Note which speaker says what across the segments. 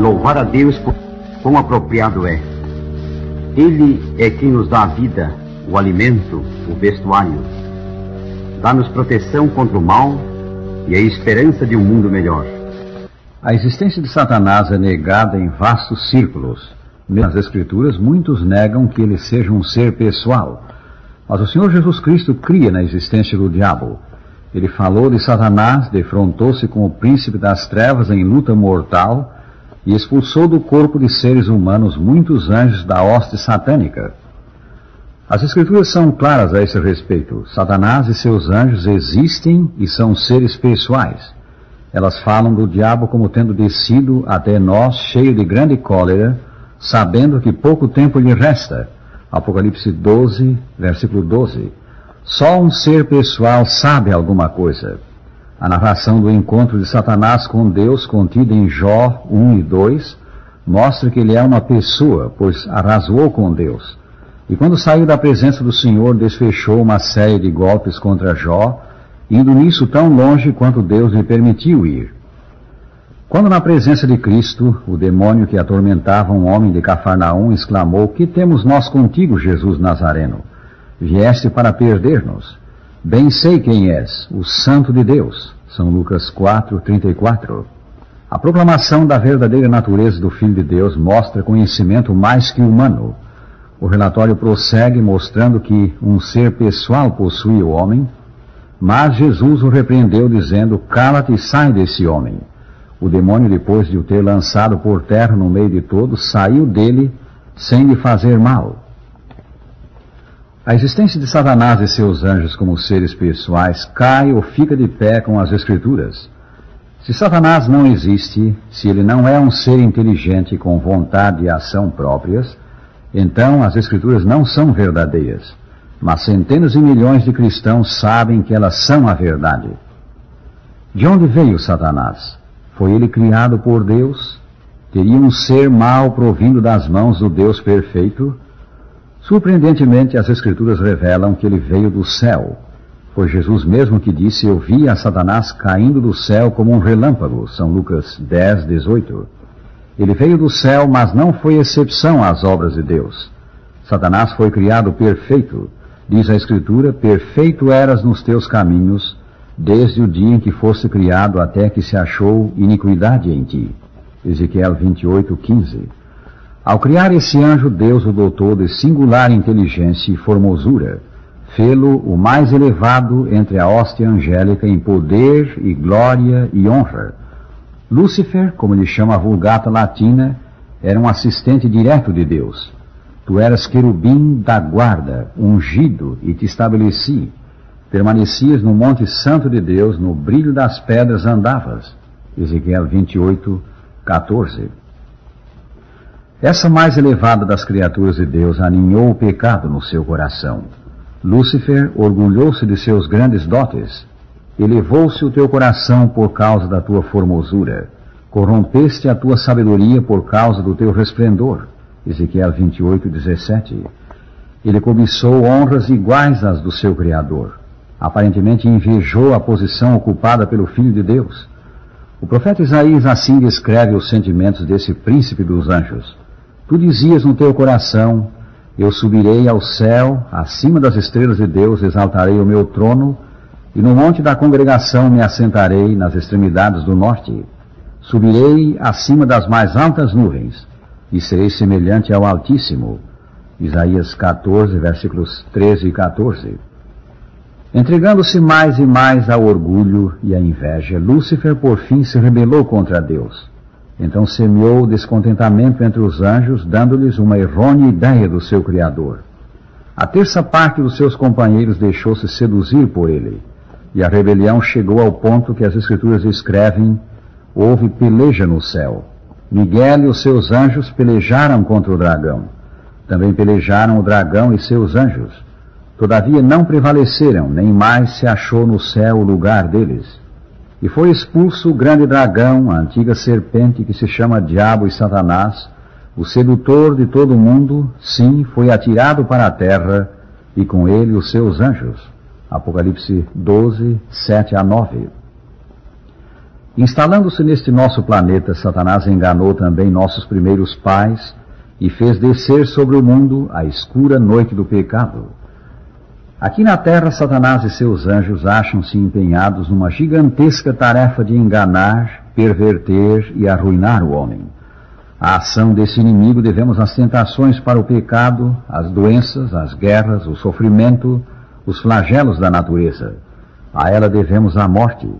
Speaker 1: louvar a Deus por quão apropriado é. Ele é quem nos dá a vida, o alimento, o vestuário. Dá-nos proteção contra o mal e a esperança de um mundo melhor.
Speaker 2: A existência de Satanás é negada em vastos círculos. Nas Escrituras, muitos negam que ele seja um ser pessoal. Mas o Senhor Jesus Cristo cria na existência do diabo. Ele falou de Satanás, defrontou-se com o príncipe das trevas em luta mortal e expulsou do corpo de seres humanos muitos anjos da hoste satânica. As Escrituras são claras a esse respeito. Satanás e seus anjos existem e são seres pessoais. Elas falam do diabo como tendo descido até nós cheio de grande cólera, sabendo que pouco tempo lhe resta. Apocalipse 12, versículo 12. Só um ser pessoal sabe alguma coisa. A narração do encontro de Satanás com Deus, contida em Jó 1 e 2, mostra que ele é uma pessoa, pois arrazoou com Deus. E quando saiu da presença do Senhor, desfechou uma série de golpes contra Jó, indo nisso tão longe quanto Deus lhe permitiu ir. Quando na presença de Cristo, o demônio que atormentava um homem de Cafarnaum exclamou: "Que temos nós contigo, Jesus Nazareno? Vieste para perder-nos. Bem sei quem és, o Santo de Deus." São Lucas 4, 34. A proclamação da verdadeira natureza do Filho de Deus mostra conhecimento mais que humano. O relatório prossegue mostrando que um ser pessoal possui o homem, mas Jesus o repreendeu dizendo: "Cala-te e sai desse homem." O demônio, depois de o ter lançado por terra no meio de todos, saiu dele sem lhe fazer mal. A existência de Satanás e seus anjos como seres pessoais cai ou fica de pé com as Escrituras. Se Satanás não existe, se ele não é um ser inteligente com vontade e ação próprias, então as Escrituras não são verdadeiras, mas centenas de milhões de cristãos sabem que elas são a verdade. De onde veio Satanás? Foi ele criado por Deus? Teria um ser mau provindo das mãos do Deus perfeito? Surpreendentemente, as Escrituras revelam que ele veio do céu. Foi Jesus mesmo que disse: "Eu vi a Satanás caindo do céu como um relâmpago." São Lucas 10, 18. Ele veio do céu, mas não foi exceção às obras de Deus. Satanás foi criado perfeito. Diz a Escritura: "Perfeito eras nos teus caminhos, desde o dia em que foste criado até que se achou iniquidade em ti." Ezequiel 28, 15. Ao criar esse anjo, Deus o dotou de singular inteligência e formosura, fê-lo o mais elevado entre a hoste angélica em poder e glória e honra. Lúcifer, como lhe chama a Vulgata Latina, era um assistente direto de Deus. "Tu eras querubim da guarda, ungido, e te estabeleci. Permanecias no monte santo de Deus, no brilho das pedras andavas." Ezequiel 28, 14. Essa mais elevada das criaturas de Deus aninhou o pecado no seu coração. Lúcifer orgulhou-se de seus grandes dotes. Elevou-se o teu coração por causa da tua formosura. Corrompeste a tua sabedoria por causa do teu resplendor. Ezequiel 28, 17. Ele cobiçou honras iguais às do seu Criador. Aparentemente invejou a posição ocupada pelo Filho de Deus. O profeta Isaías assim descreve os sentimentos desse príncipe dos anjos: "Tu dizias no teu coração: eu subirei ao céu, acima das estrelas de Deus exaltarei o meu trono, e no monte da congregação me assentarei nas extremidades do norte. Subirei acima das mais altas nuvens, e serei semelhante ao Altíssimo." Isaías 14, versículos 13 e 14. Entregando-se mais e mais ao orgulho e à inveja, Lúcifer por fim se rebelou contra Deus. Então semeou descontentamento entre os anjos, dando-lhes uma errônea ideia do seu Criador. A terça parte dos seus companheiros deixou-se seduzir por ele, e a rebelião chegou ao ponto que as Escrituras escrevem: "Houve peleja no céu. Miguel e os seus anjos pelejaram contra o dragão. Também pelejaram o dragão e seus anjos. Todavia não prevaleceram, nem mais se achou no céu o lugar deles. E foi expulso o grande dragão, a antiga serpente que se chama Diabo e Satanás, o sedutor de todo o mundo, sim, foi atirado para a terra, e com ele os seus anjos." Apocalipse 12, 7 a 9. Instalando-se neste nosso planeta, Satanás enganou também nossos primeiros pais e fez descer sobre o mundo a escura noite do pecado. Aqui na Terra, Satanás e seus anjos acham-se empenhados numa gigantesca tarefa de enganar, perverter e arruinar o homem. A ação desse inimigo devemos às tentações para o pecado, às doenças, às guerras, o sofrimento, os flagelos da natureza. A ela devemos a morte.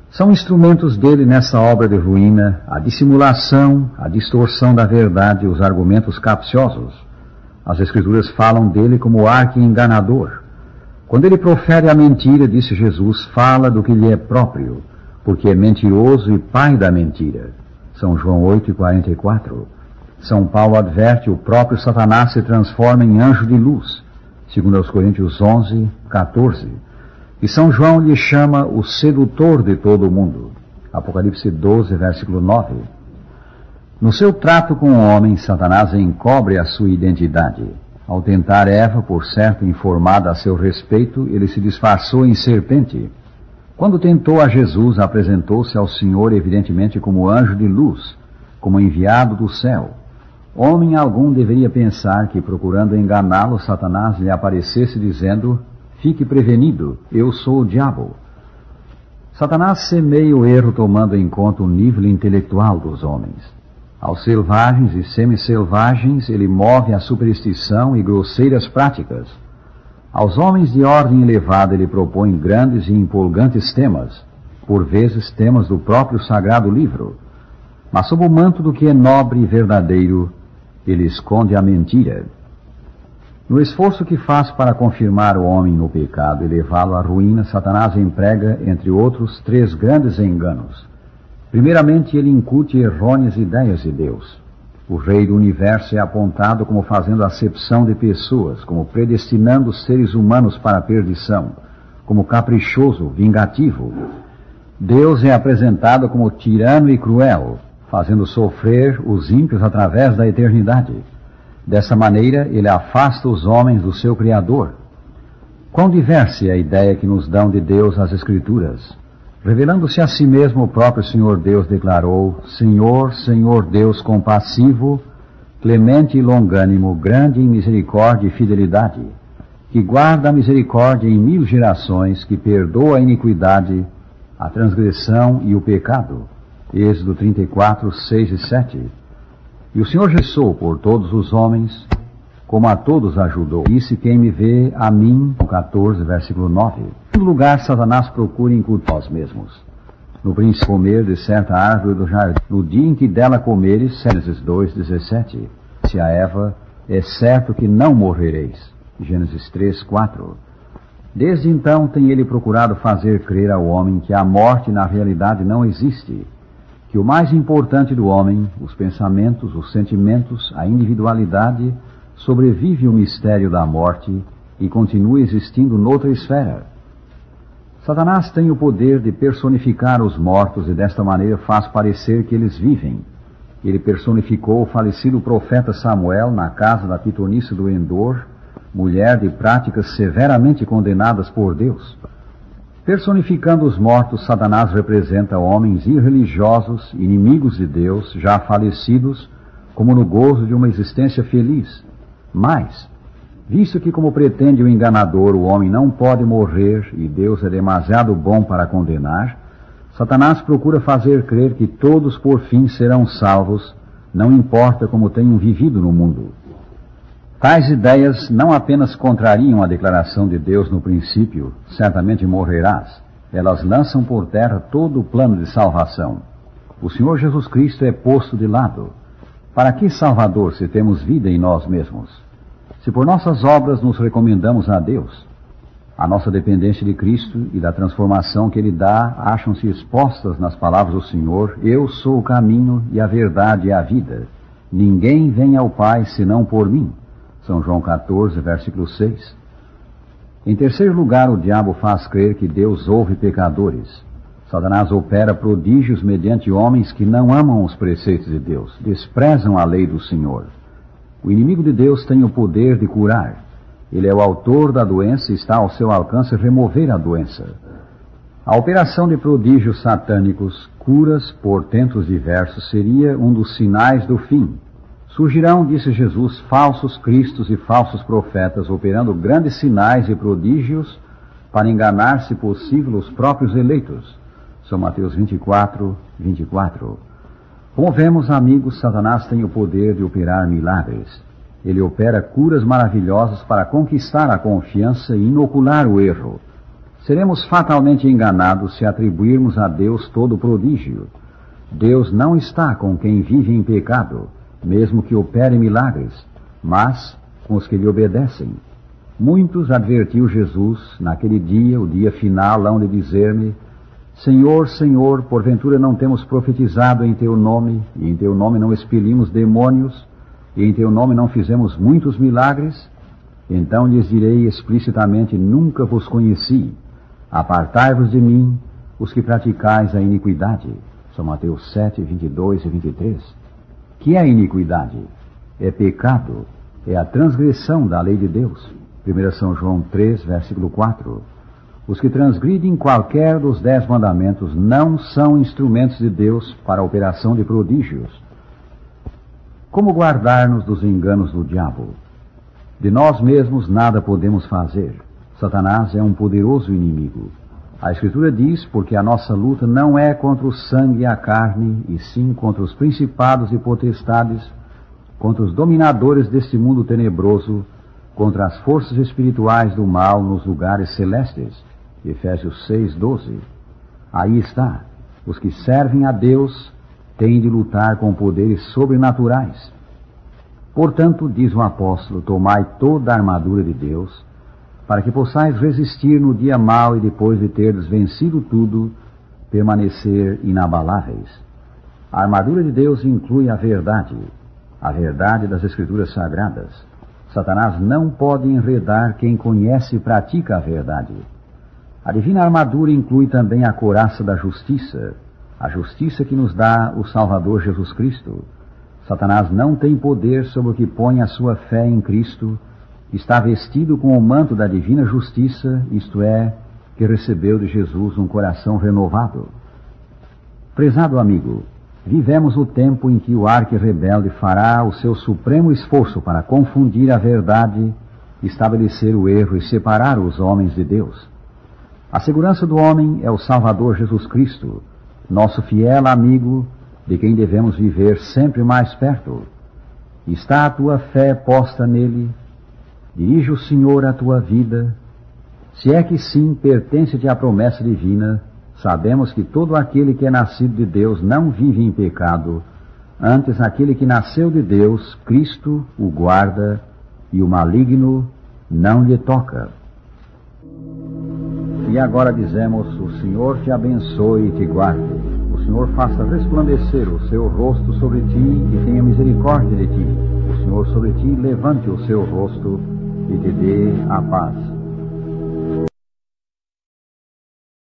Speaker 2: São instrumentos dele nessa obra de ruína a dissimulação, a distorção da verdade e os argumentos capciosos. As Escrituras falam dele como arqui-enganador. Quando ele profere a mentira, disse Jesus, fala do que lhe é próprio, porque é mentiroso e pai da mentira. São João 8:44. São Paulo adverte, o próprio Satanás se transforma em anjo de luz, segundo aos Coríntios 11:14. E São João lhe chama o sedutor de todo o mundo. Apocalipse 12, versículo 9. No seu trato com o homem, Satanás encobre a sua identidade. Ao tentar Eva, por certo informada a seu respeito, ele se disfarçou em serpente. Quando tentou a Jesus, apresentou-se ao Senhor evidentemente como anjo de luz, como enviado do céu. Homem algum deveria pensar que, procurando enganá-lo, Satanás lhe aparecesse dizendo, fique prevenido, eu sou o diabo. Satanás semeia o erro tomando em conta o nível intelectual dos homens. Aos selvagens e semi-selvagens ele move a superstição e grosseiras práticas. Aos homens de ordem elevada ele propõe grandes e empolgantes temas, por vezes temas do próprio sagrado livro. Mas sob o manto do que é nobre e verdadeiro, ele esconde a mentira. No esforço que faz para confirmar o homem no pecado e levá-lo à ruína, Satanás emprega, entre outros, 3 grandes enganos. Primeiramente, ele incute errôneas ideias de Deus. O Rei do Universo é apontado como fazendo acepção de pessoas, como predestinando os seres humanos para a perdição, como caprichoso, vingativo. Deus é apresentado como tirano e cruel, fazendo sofrer os ímpios através da eternidade. Dessa maneira, ele afasta os homens do seu Criador. Quão diversa é a ideia que nos dão de Deus as Escrituras. Revelando-se a si mesmo, o próprio Senhor Deus declarou, Senhor, Senhor Deus compassivo, clemente e longânimo, grande em misericórdia e fidelidade, que guarda a misericórdia em 1000 gerações, que perdoa a iniquidade, a transgressão e o pecado. Êxodo 34, 6 e 7. E o Senhor restou por todos os homens, como a todos ajudou. Disse quem me vê, a mim, 14, versículo 9. Em segundo lugar, Satanás procura incutir nós mesmos. No princípio, comer de certa árvore do jardim. No dia em que dela comeres, Gênesis 2, 17. Se a Eva, é certo que não morrereis. Gênesis 3, 4. Desde então tem ele procurado fazer crer ao homem que a morte na realidade não existe, que o mais importante do homem, os pensamentos, os sentimentos, a individualidade, sobrevive o mistério da morte e continua existindo noutra esfera. Satanás tem o poder de personificar os mortos e desta maneira faz parecer que eles vivem. Ele personificou o falecido profeta Samuel na casa da pitonissa do Endor, mulher de práticas severamente condenadas por Deus. Personificando os mortos, Satanás representa homens irreligiosos, inimigos de Deus, já falecidos, como no gozo de uma existência feliz. Mas, visto que, como pretende o enganador, o homem não pode morrer e Deus é demasiado bom para condenar, Satanás procura fazer crer que todos por fim serão salvos, não importa como tenham vivido no mundo. Tais ideias não apenas contrariam a declaração de Deus no princípio, certamente morrerás, elas lançam por terra todo o plano de salvação. O Senhor Jesus Cristo é posto de lado. Para que Salvador se temos vida em nós mesmos? Se por nossas obras nos recomendamos a Deus, a nossa dependência de Cristo e da transformação que Ele dá acham-se expostas nas palavras do Senhor, eu sou o caminho e a verdade e a vida. Ninguém vem ao Pai senão por mim. São João 14, versículo 6. Em terceiro lugar, o diabo faz crer que Deus ouve pecadores. Satanás opera prodígios mediante homens que não amam os preceitos de Deus, desprezam a lei do Senhor. O inimigo de Deus tem o poder de curar. Ele é o autor da doença e está ao seu alcance remover a doença. A operação de prodígios satânicos, curas, portentos diversos, seria um dos sinais do fim. Surgirão, disse Jesus, falsos cristos e falsos profetas, operando grandes sinais e prodígios para enganar, se possível, os próprios eleitos. São Mateus 24, 24. Como vemos, amigos, Satanás tem o poder de operar milagres. Ele opera curas maravilhosas para conquistar a confiança e inocular o erro. Seremos fatalmente enganados se atribuirmos a Deus todo o prodígio. Deus não está com quem vive em pecado, mesmo que opere milagres, mas com os que lhe obedecem. Muitos, advertiu Jesus, naquele dia, o dia final, hão de dizer-me: Senhor, Senhor, porventura não temos profetizado em Teu nome, e em Teu nome não expelimos demônios, e em Teu nome não fizemos muitos milagres? Então lhes direi explicitamente: nunca vos conheci. Apartai-vos de mim, os que praticais a iniquidade. São Mateus 7, 22 e 23. Que é a iniquidade? É pecado, é a transgressão da lei de Deus. 1 São João 3, versículo 4. Os que transgridem qualquer dos 10 mandamentos não são instrumentos de Deus para a operação de prodígios. Como guardar-nos dos enganos do diabo? De nós mesmos nada podemos fazer. Satanás é um poderoso inimigo. A Escritura diz: porque a nossa luta não é contra o sangue e a carne, e sim contra os principados e potestades, contra os dominadores deste mundo tenebroso, contra as forças espirituais do mal nos lugares celestes. Efésios 6, 12. Aí está. Os que servem a Deus têm de lutar com poderes sobrenaturais. Portanto, diz o apóstolo, tomai toda a armadura de Deus, para que possais resistir no dia mau e, depois de terdes vencido tudo, permanecer inabaláveis. A armadura de Deus inclui a verdade das Escrituras Sagradas. Satanás não pode enredar quem conhece e pratica a verdade. A divina armadura inclui também a couraça da justiça, a justiça que nos dá o Salvador Jesus Cristo. Satanás não tem poder sobre o que põe a sua fé em Cristo, está vestido com o manto da divina justiça, isto é, que recebeu de Jesus um coração renovado. Prezado amigo, vivemos o tempo em que o arqui-rebelde fará o seu supremo esforço para confundir a verdade, estabelecer o erro e separar os homens de Deus. A segurança do homem é o Salvador Jesus Cristo, nosso fiel amigo, de quem devemos viver sempre mais perto. Está a tua fé posta nele? Dirige o Senhor a tua vida? Se é que sim, pertence-te à promessa divina. Sabemos que todo aquele que é nascido de Deus não vive em pecado. Antes, aquele que nasceu de Deus, Cristo, o guarda, e o maligno não lhe toca. E agora dizemos: o Senhor te abençoe e te guarde. O Senhor faça resplandecer o seu rosto sobre ti e tenha misericórdia de ti. O Senhor sobre ti levante o seu rosto e te dê a paz.